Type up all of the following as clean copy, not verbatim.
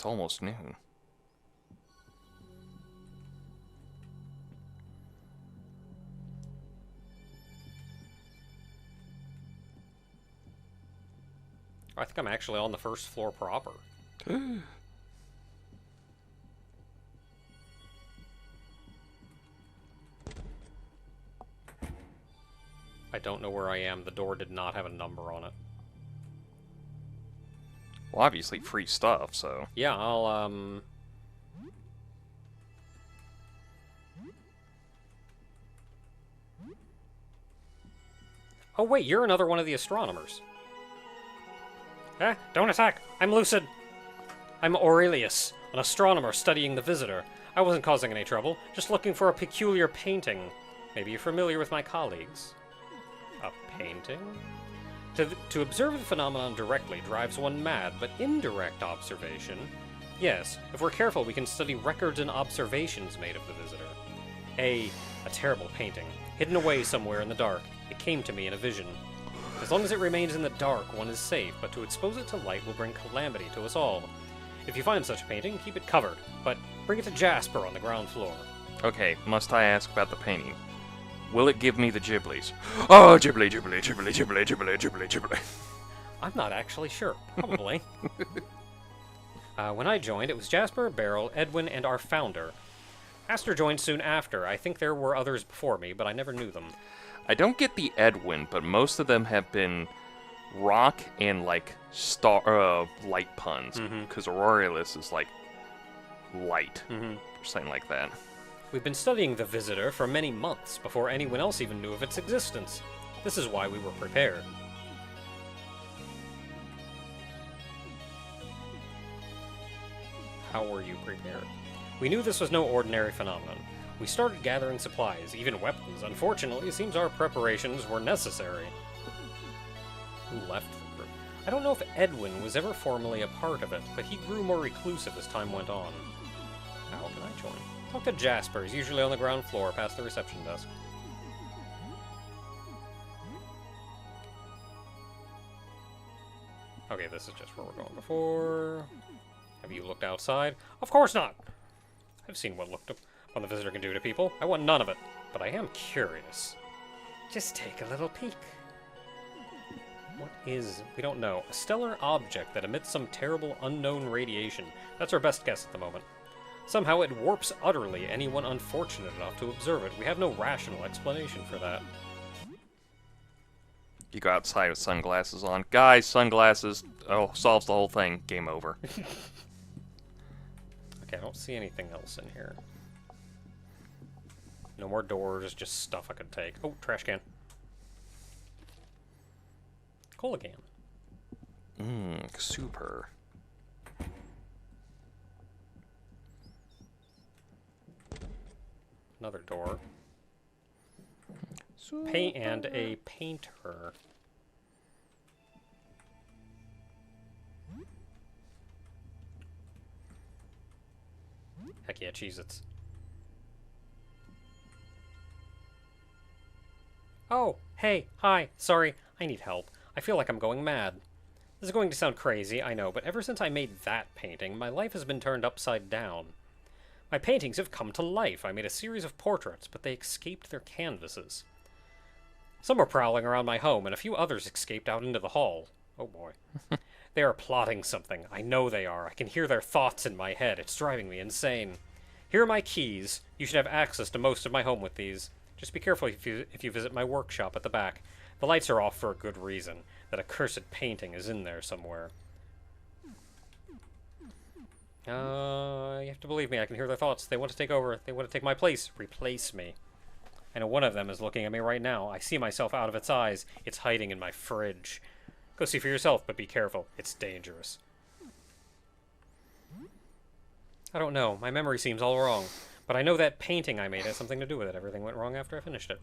It's almost noon. I think I'm actually on the first floor proper. I don't know where I am. The door did not have a number on it. Well, obviously free stuff, so... Yeah, I'll, Oh, wait, you're another one of the astronomers. Don't attack! I'm lucid! I'm Aurelius, an astronomer studying the visitor. I wasn't causing any trouble, just looking for a peculiar painting. Maybe you're familiar with my colleagues. A painting? To observe the phenomenon directly drives one mad, but indirect observation... Yes, if we're careful, we can study records and observations made of the visitor. A terrible painting, hidden away somewhere in the dark. It came to me in a vision. As long as it remains in the dark, one is safe, but to expose it to light will bring calamity to us all. If you find such a painting, keep it covered, but bring it to Jasper on the ground floor. Okay, must I ask about the painting? Will it give me the Ghiblies? Oh, Ghibli, Ghibli, Ghibli, Ghibli, Ghibli, Ghibli, Ghibli. I'm not actually sure. Probably. When I joined, it was Jasper, Beryl, Edwin, and our founder. Astor joined soon after. I think there were others before me, but I never knew them. I don't get the Edwin, but most of them have been rock and, like, light puns. Because Aurelius is, like, light. Or something like that. We've been studying the visitor for many months before anyone else even knew of its existence. This is why we were prepared. How were you prepared? We knew this was no ordinary phenomenon. We started gathering supplies, even weapons. Unfortunately, it seems our preparations were necessary. Who left the group? I don't know if Edwin was ever formally a part of it, but he grew more reclusive as time went on. How can I join? Talk to Jasper. He's usually on the ground floor, past the reception desk. Okay, this is just where we're going before. Have you looked outside? Of course not! I've seen what the visitor can do to people. I want none of it, but I am curious. Just take a little peek. What is... we don't know. A stellar object that emits some terrible unknown radiation. That's our best guess at the moment. Somehow it warps utterly anyone unfortunate enough to observe it. We have no rational explanation for that. You go outside with sunglasses on. Guys, sunglasses. Oh, solves the whole thing. Game over. Okay, I don't see anything else in here. No more doors, just stuff I could take. Oh, trash can. Cola can. Super. Another door. Paint and a painter. Heck yeah, Cheez-Its. Oh, hey, hi, sorry, I need help. I feel like I'm going mad. This is going to sound crazy, I know, but ever since I made that painting, my life has been turned upside down. My paintings have come to life. I made a series of portraits, but they escaped their canvases. Some are prowling around my home, and a few others escaped out into the hall. Oh boy. They are plotting something. I know they are. I can hear their thoughts in my head. It's driving me insane. Here are my keys. You should have access to most of my home with these. Just be careful if you visit my workshop at the back. The lights are off for a good reason. That accursed painting is in there somewhere. You have to believe me. I can hear their thoughts. They want to take over. They want to take my place. Replace me. I know one of them is looking at me right now. I see myself out of its eyes. It's hiding in my fridge. Go see for yourself, but be careful. It's dangerous. I don't know. My memory seems all wrong. But I know that painting I made has something to do with it. Everything went wrong after I finished it.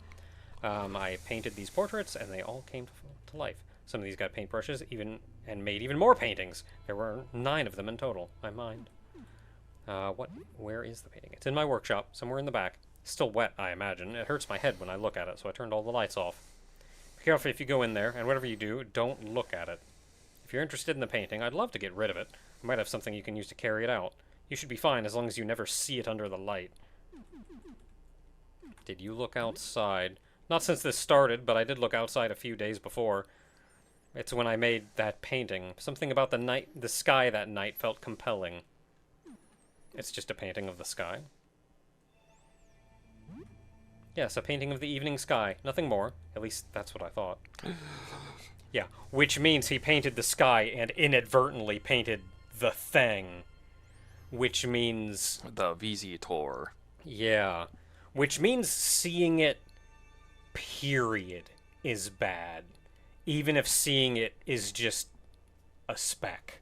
I painted these portraits, and they all came to life. Some of these got paintbrushes, and made even more paintings. There were 9 of them in total. I mind. Where is the painting? It's in my workshop, somewhere in the back. Still wet, I imagine. It hurts my head when I look at it, so I turned all the lights off. Be careful if you go in there, and whatever you do, don't look at it. If you're interested in the painting, I'd love to get rid of it. I might have something you can use to carry it out. You should be fine as long as you never see it under the light. Did you look outside? Not since this started, but I did look outside a few days before. It's when I made that painting. Something about the sky that night felt compelling. It's just a painting of the sky. Yes, a painting of the evening sky. Nothing more. At least that's what I thought. Yeah, which means he painted the sky and inadvertently painted the thing. Which means... The Visitor. Yeah. Which means seeing it, period, is bad. Even if seeing it is just a speck.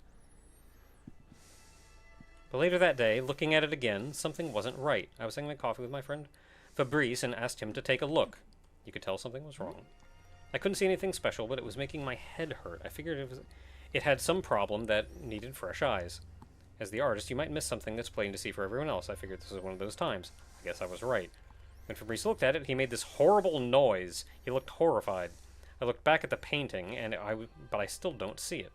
But later that day, looking at it again, something wasn't right. I was having coffee with my friend Fabrice and asked him to take a look. You could tell something was wrong. I couldn't see anything special, but it was making my head hurt. I figured it had some problem that needed fresh eyes. As the artist, you might miss something that's plain to see for everyone else. I figured this was one of those times. I guess I was right. When Fabrice looked at it, he made this horrible noise. He looked horrified. I looked back at the painting, but I still don't see it.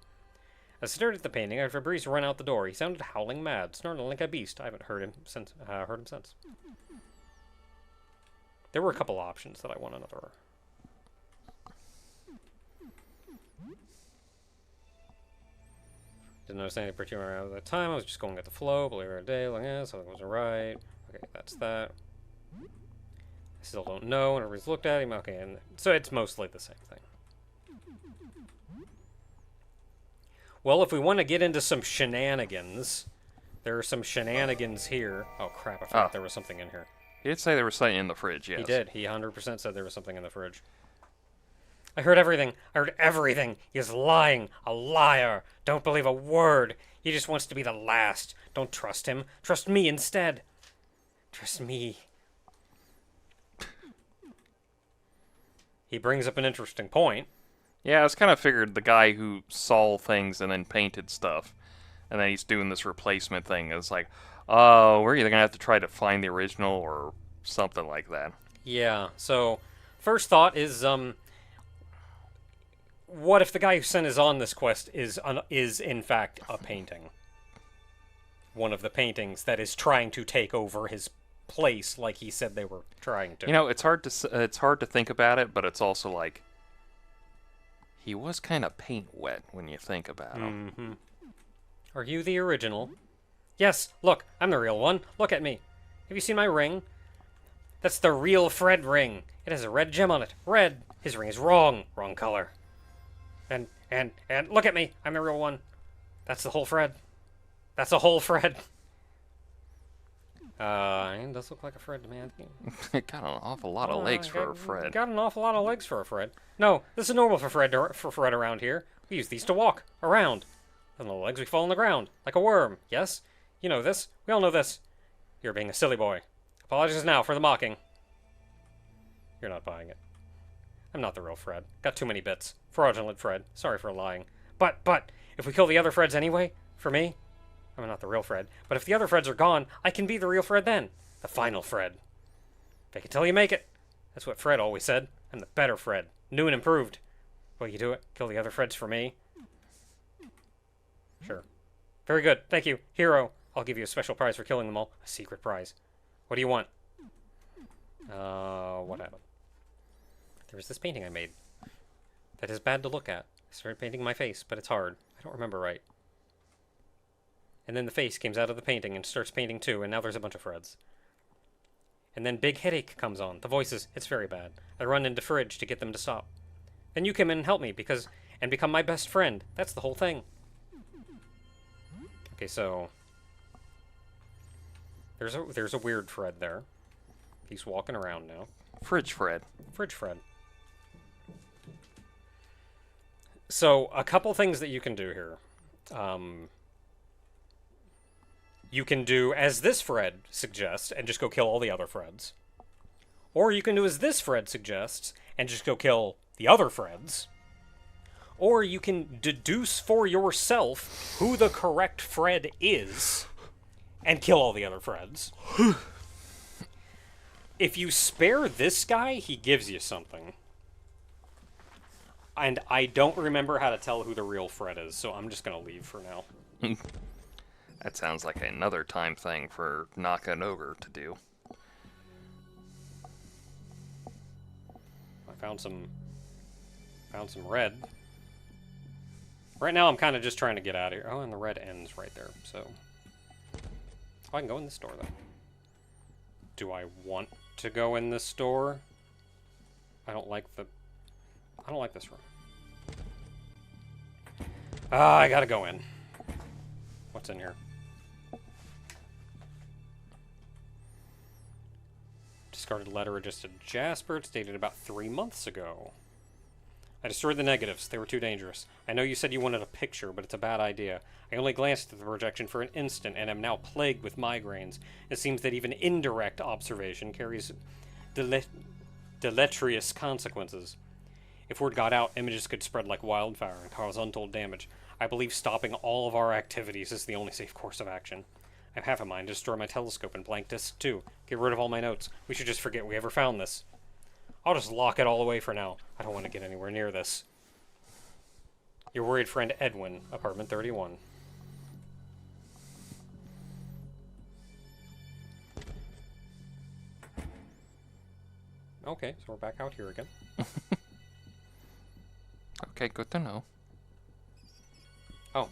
As I stared at the painting, I heard Fabrice run out the door. He sounded howling mad, snarling like a beast. I haven't heard him since. There were a couple options that I want another. Didn't notice anything particular at the time. I was just going with the flow. But later in the day, like, something wasn't right. Okay, that's that. I still don't know. And everybody's looked at him. Okay, and so it's mostly the same thing. Well, if we want to get into some shenanigans, there are some shenanigans here. Oh, crap. I forgot there was something in here. He did say there was something in the fridge, yes. He did. He 100% said there was something in the fridge. I heard everything. I heard everything. He's lying. A liar. Don't believe a word. He just wants to be the last. Don't trust him. Trust me instead. Trust me. He brings up an interesting point. Yeah, I was kind of figured the guy who saw things and then painted stuff, and then he's doing this replacement thing. It's like, oh, we're either going to have to try to find the original or something like that. Yeah, so first thought is, what if the guy who sent us on this quest is in fact a painting? One of the paintings that is trying to take over his place like he said they were trying to. You know, it's hard to think about it, but it's also like, he was kind of paint wet when you think about him. Mm-hmm. Are you the original? Yes, look, I'm the real one. Look at me. Have you seen my ring? That's the real Fred ring. It has a red gem on it. Red. His ring is wrong. Wrong color. And look at me. I'm the real one. That's the whole Fred. That's a whole Fred. It does look like a Fred, man. It got an awful lot of legs for a Fred. Got an awful lot of legs for a Fred. No, this is normal for Fred around here. We use these to walk around. And the legs we fall on the ground like a worm. Yes, you know this. We all know this. You're being a silly boy. Apologies now for the mocking. You're not buying it. I'm not the real Fred. Got too many bits. Fraudulent Fred. Sorry for lying. But if we kill the other Freds anyway, for me, I'm not the real Fred. But if the other Freds are gone, I can be the real Fred then. The final Fred. Fake it till you make it. That's what Fred always said. I'm the better Fred. New and improved. Will you do it? Kill the other Freds for me? Sure. Very good. Thank you. Hero. I'll give you a special prize for killing them all. A secret prize. What do you want? What happened? There was this painting I made. That is bad to look at. I started painting my face, but it's hard. I don't remember right. And then the face comes out of the painting and starts painting too, and now there's a bunch of Freds. And then big headache comes on. The voices, it's very bad. I run into fridge to get them to stop. Then you come in and help me and become my best friend. That's the whole thing. Okay, so there's a weird Fred there. He's walking around now. Fridge Fred. Fridge Fred. So a couple things that you can do here. You can do as this Fred suggests and just go kill all the other Freds. Or you can do as this Fred suggests and just go kill the other Freds. Or you can deduce for yourself who the correct Fred is and kill all the other Freds. If you spare this guy, he gives you something. And I don't remember how to tell who the real Fred is, so I'm just gonna leave for now. That sounds like another time thing for Knock an Ogre to do. I found some red. Right now I'm kind of just trying to get out of here. Oh, and the red ends right there, so... Oh, I can go in this door, though. Do I want to go in this door? I don't like this room. Ah, I gotta go in. What's in here? Discarded letter addressed to Jasper. It's dated about 3 months ago. I destroyed the negatives. They were too dangerous. I know you said you wanted a picture, but it's a bad idea. I only glanced at the projection for an instant and am now plagued with migraines. It seems that even indirect observation carries deleterious consequences. If word got out, images could spread like wildfire and cause untold damage. I believe stopping all of our activities is the only safe course of action. I have half a mind to destroy my telescope and blank disk too. Get rid of all my notes. We should just forget we ever found this. I'll just lock it all away for now. I don't want to get anywhere near this. Your worried friend Edwin, apartment 31. Okay, so we're back out here again. Okay, good to know. Oh,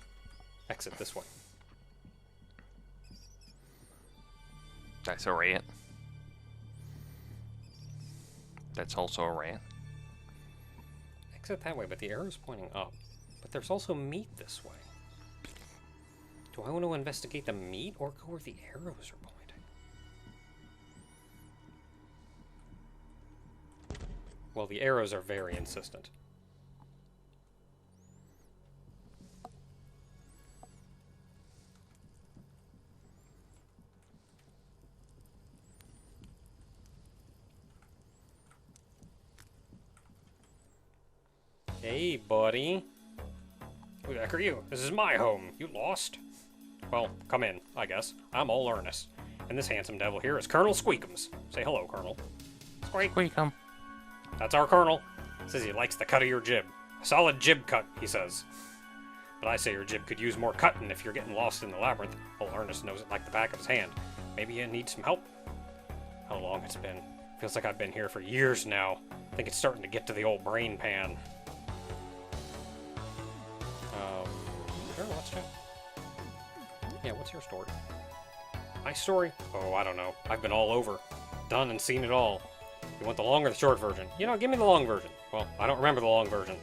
exit this way. That's a rat. That's also a rat. Exit that way, but the arrow's pointing up. But there's also meat this way. Do I want to investigate the meat or go where the arrows are pointing? Well, the arrows are very insistent. Hey, buddy. Who the heck are you? This is my home. You lost? Well, come in, I guess. I'm all Ernest. And this handsome devil here is Colonel Squeakums. Say hello, Colonel. Squeak. Squeakum. That's our Colonel. Says he likes the cut of your jib. A solid jib cut, he says. But I say your jib could use more cutting if you're getting lost in the labyrinth. Old Ernest knows it like the back of his hand. Maybe you need some help? How long it's been. Feels like I've been here for years now. I think it's starting to get to the old brain pan. Sure, let's check. Yeah, what's your story? My story? Oh, I don't know. I've been all over. Done and seen it all. You want the long or the short version? You know, give me the long version. Well, I don't remember the long version.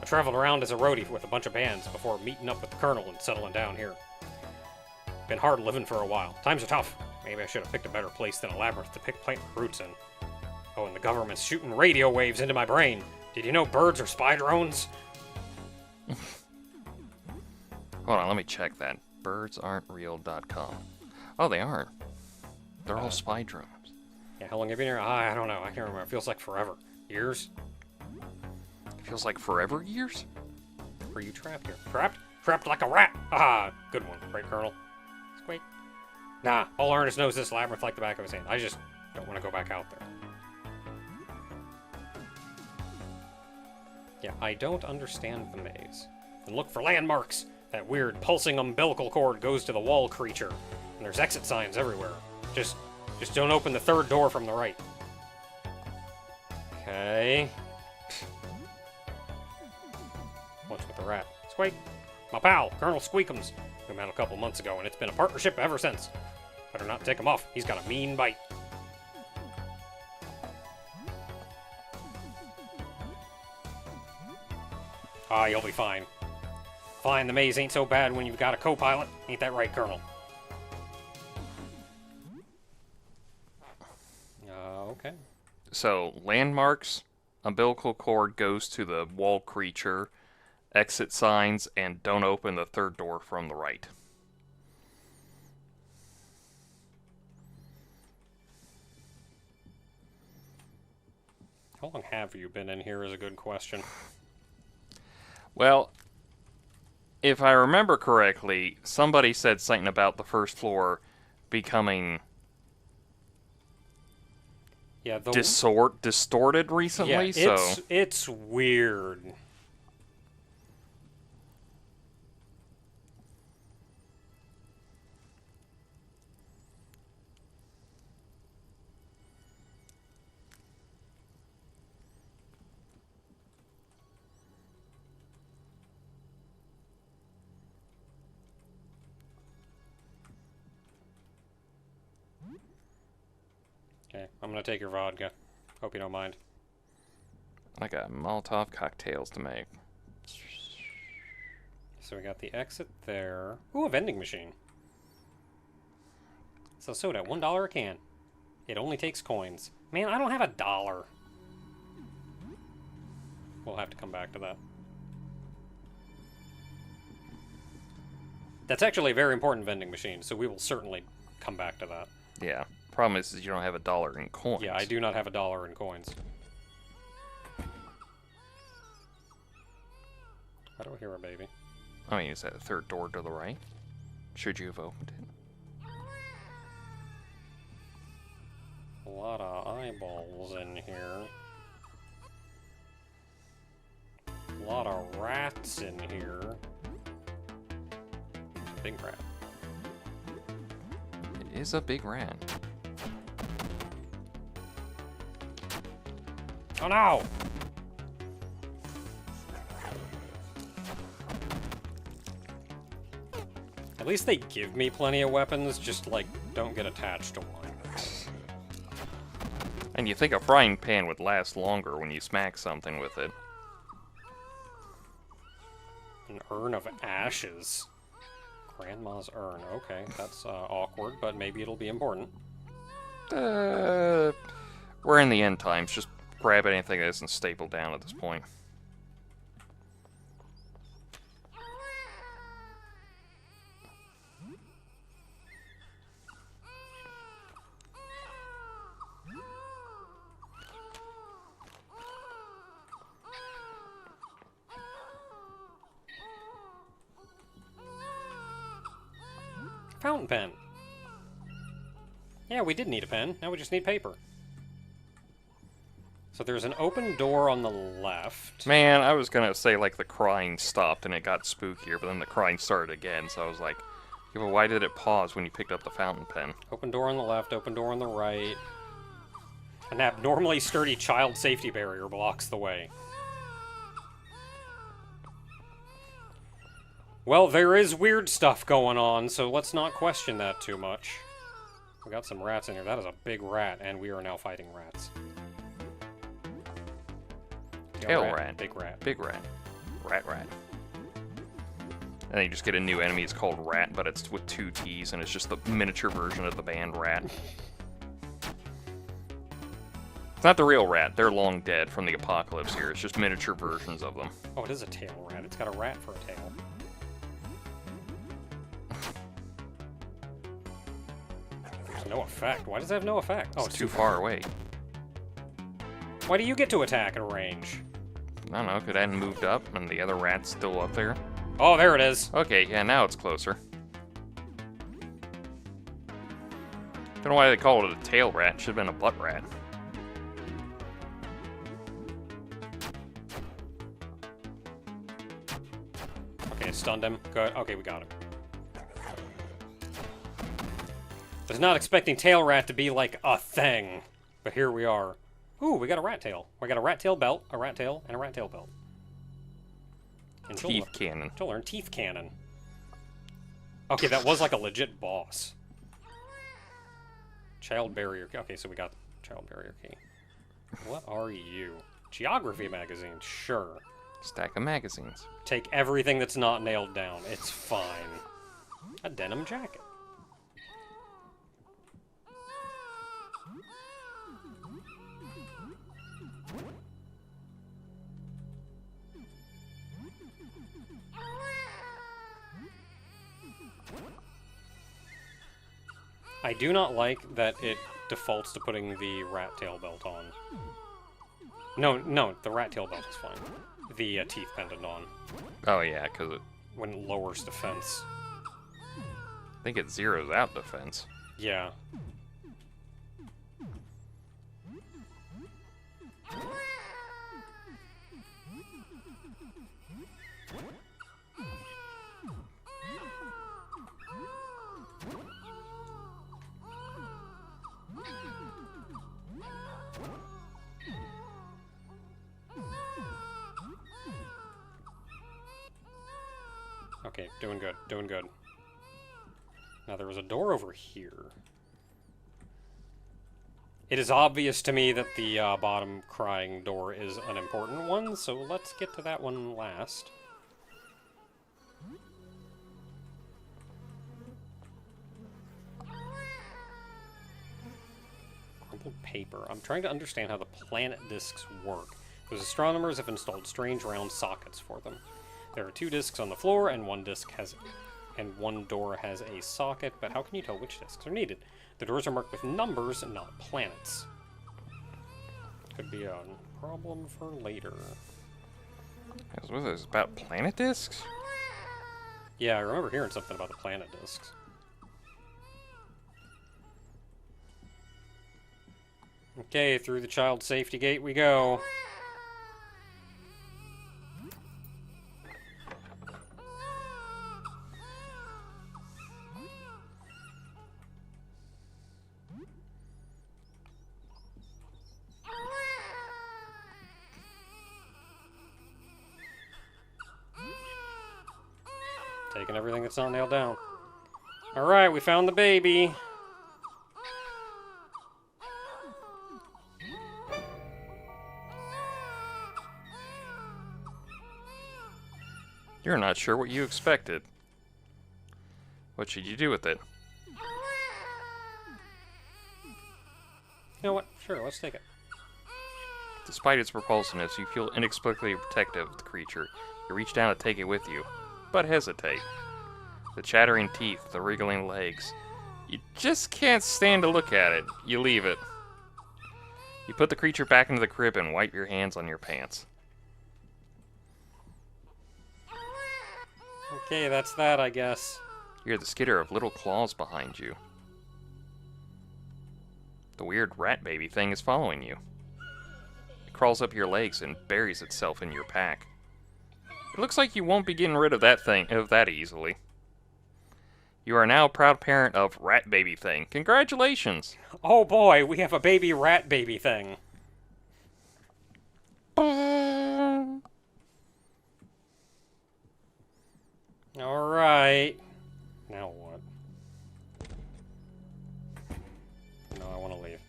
I traveled around as a roadie with a bunch of bands before meeting up with the Colonel and settling down here. Been hard living for a while. Times are tough. Maybe I should have picked a better place than a labyrinth to plant my roots in. Oh, and the government's shooting radio waves into my brain. Did you know birds are spy drones? Hold on, let me check that. Birdsaren'treal.com. Oh, they aren't. They're all spy drones. Yeah, how long have you been here? I don't know. I can't remember. It feels like forever. Years? It feels like forever years? Were you trapped here? Trapped? Trapped like a rat! Ah, good one. Right, Colonel? Squeak. Nah, all Ernest knows this labyrinth like the back of his hand. I just don't want to go back out there. Yeah, I don't understand the maze. And look for landmarks! That weird pulsing umbilical cord goes to the wall creature. And there's exit signs everywhere. Just don't open the third door from the right. Okay. What's with the rat? Squeak! My pal, Colonel Squeakums. We met a couple months ago, and it's been a partnership ever since. Better not take him off. He's got a mean bite. Ah, you'll be fine. Fine, the maze ain't so bad when you've got a co-pilot. Ain't that right, Colonel? Okay. So, landmarks, umbilical cord goes to the wall creature, exit signs, and don't open the third door from the right. How long have you been in here is a good question. Well, if I remember correctly, somebody said something about the first floor becoming Yeah, distorted recently. Yeah, it's weird. Okay, I'm gonna take your vodka. Hope you don't mind. I got Molotov cocktails to make. So we got the exit there. Ooh, a vending machine. So soda, $1 a can. It only takes coins. Man, I don't have $1. We'll have to come back to that. That's actually a very important vending machine, so we will certainly come back to that. Yeah. Problem is you don't have $1 in coins. Yeah, I do not have $1 in coins. Why do I hear a baby? I mean, is that the third door to the right? Should you have opened it? A lot of eyeballs in here. A lot of rats in here. Big rat. It is a big rat. Oh no! At least they give me plenty of weapons, just like don't get attached to one. And you think a frying pan would last longer when you smack something with it. An urn of ashes. Grandma's urn. Okay, that's awkward, but maybe it'll be important. We're in the end times. Just grab anything that isn't stapled down at this point. Fountain pen. Yeah, we did need a pen. Now we just need paper. So there's an open door on the left. Man, I was gonna say like the crying stopped and it got spookier, but then the crying started again, so I was like, yeah, but why did it pause when you picked up the fountain pen? Open door on the left, open door on the right. An abnormally sturdy child safety barrier blocks the way. Well, there is weird stuff going on, so let's not question that too much. We got some rats in here. That is a big rat, and we are now fighting rats. Tail rat. Big rat. Big rat. Rat. And then you just get a new enemy. It's called Rat, but it's with 2 T's, and it's just the miniature version of the band Rat. It's not the real rat. They're long dead from the apocalypse here. It's just miniature versions of them. Oh, it is a tail rat. It's got a rat for a tail. There's no effect. Why does it have no effect? Oh, It's too far away. Why do you get to attack at range? I don't know, could I hadn't moved up and the other rat's still up there? Oh, there it is. Okay, yeah, now it's closer. Don't know why they call it a tail rat. Should have been a butt rat. Okay, stunned him. Good. Okay, we got him. Was not expecting tail rat to be like a thing, but here we are. Ooh, we got a rat tail. We got a rat tail belt, a rat tail, and a rat tail belt. And Teeth cannon. she'll learn teeth cannon. Okay, that was like a legit boss. Child barrier. Okay, so we got child barrier key. What are you? Geography magazine. Sure. Stack of magazines. Take everything that's not nailed down. It's fine. A denim jacket. I do not like that it defaults to putting the rat tail belt on. No, the rat tail belt is fine. The teeth pendant on. Oh yeah, because When it lowers defense. I think it zeroes out defense. Yeah. Okay, doing good, doing good. Now there was a door over here. It is obvious to me that the bottom crying door is an important one, so let's get to that one last. Crumpled paper. I'm trying to understand how the planet discs work. Those astronomers have installed strange round sockets for them. There are 2 discs on the floor, and one door has a socket, but how can you tell which discs are needed? The doors are marked with numbers, not planets. Could be a problem for later. What is this, about planet discs? Yeah, I remember hearing something about the planet discs. Okay, through the child safety gate we go. Taking everything that's not nailed down. Alright, we found the baby. You're not sure what you expected. What should you do with it? You know what? Sure, let's take it. Despite its repulsiveness, you feel inexplicably protective of the creature. You reach down to take it with you, but hesitate. The chattering teeth, the wriggling legs. You just can't stand to look at it. You leave it. You put the creature back into the crib and wipe your hands on your pants. Okay, that's that, I guess. You hear the skitter of little claws behind you. The weird rat baby thing is following you. It crawls up your legs and buries itself in your pack. It looks like you won't be getting rid of that easily. You are now a proud parent of Rat Baby Thing. Congratulations! Oh boy, we have a baby rat baby thing. Alright. Now what? No, I want to leave.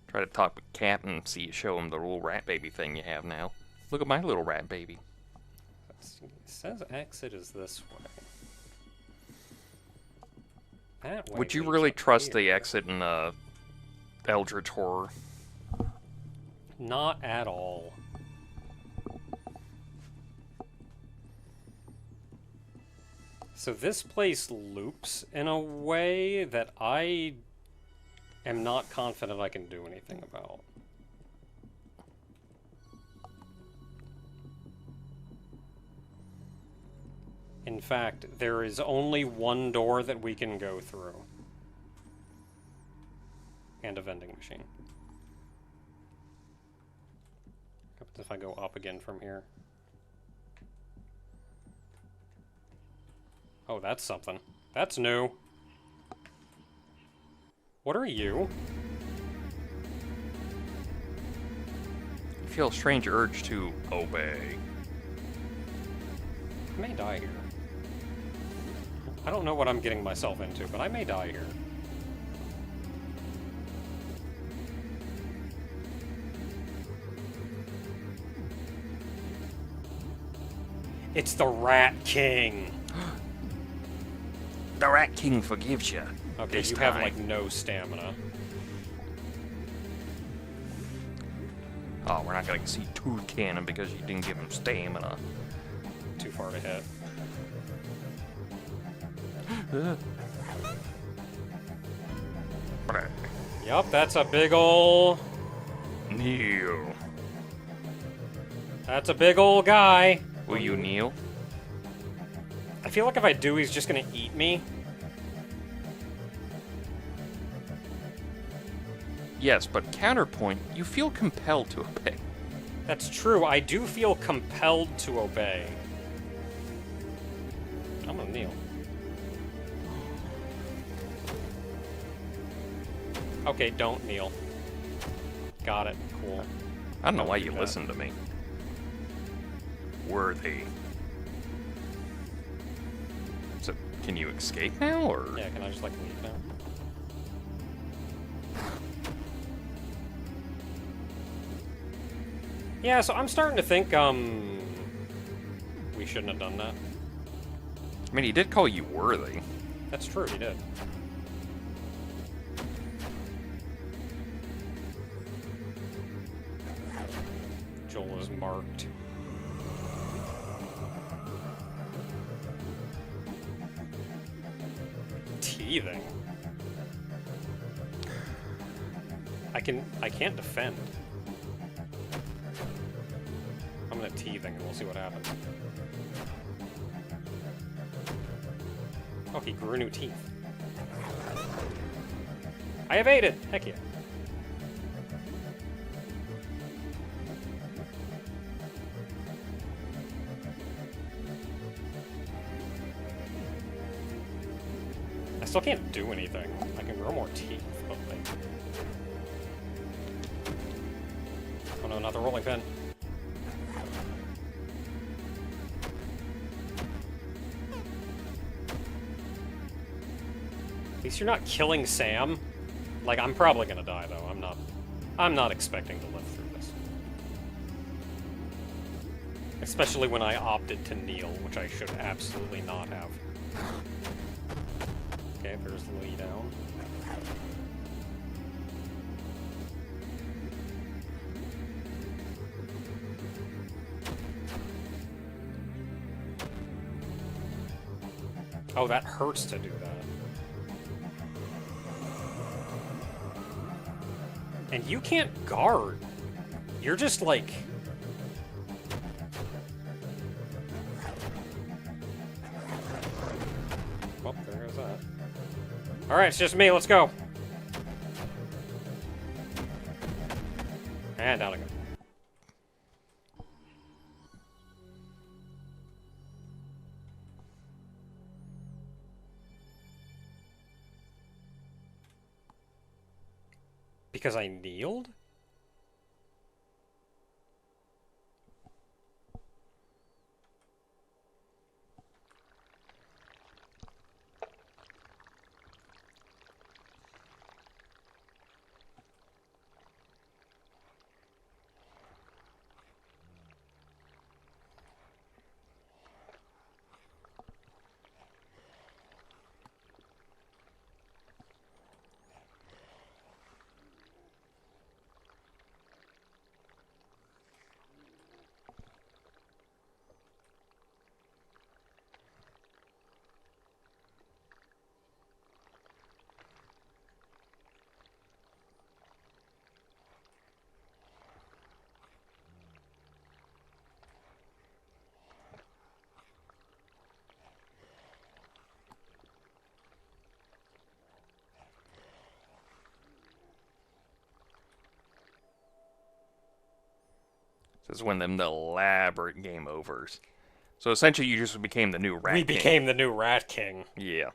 Try to talk with Cat and show him the little rat baby thing you have now. Look at my little rat baby. It says exit is this way. That way Would you leads really up trust here. the exit in Eldritch Horror? Not at all. So this place loops in a way that I am not confident I can do anything about. In fact, there is only one door that we can go through. And a vending machine. What happens if I go up again from here? Oh, that's something. That's new. What are you? You feel a strange urge to obey. I may die here. I don't know what I'm getting myself into, but I may die here. It's the Rat King! The Rat King forgives you. Okay, This you have, time. like, no stamina. Oh, we're not gonna see Tooth Cannon because you didn't give him stamina. Too far to hit. Yup, that's a big ol'... Kneel. That's a big ol' guy. Will you kneel? I feel like if I do, he's just gonna eat me. Yes, but counterpoint, you feel compelled to obey. That's true, I do feel compelled to obey. I'm gonna kneel. Okay, don't kneel. Got it, cool. I don't know why do you that. listen to me. Worthy. So, can you escape now, or? Yeah, can I just, like, leave now? Yeah, so I'm starting to think, we shouldn't have done that. I mean, he did call you worthy. That's true, he did. Joel is marked. Teething. I can't defend. I'm gonna teething and we'll see what happens. Oh, he grew new teeth. I evaded! Heck yeah. I still can't do anything. I can grow more teeth, but like... Oh no, not the rolling pin. At least you're not killing Sam. Like, I'm probably gonna die, though. I'm not expecting to live through this. Especially when I opted to kneel, which I should absolutely not have. Okay, there's Lee down. Oh, that hurts to do that. And you can't guard. You're just like... Well, there goes that. Alright, it's just me, let's go. And down I go. Because I kneeled? This is when them elaborate game overs. So essentially, you just became the new Rat We King. became the new Rat King. Yeah.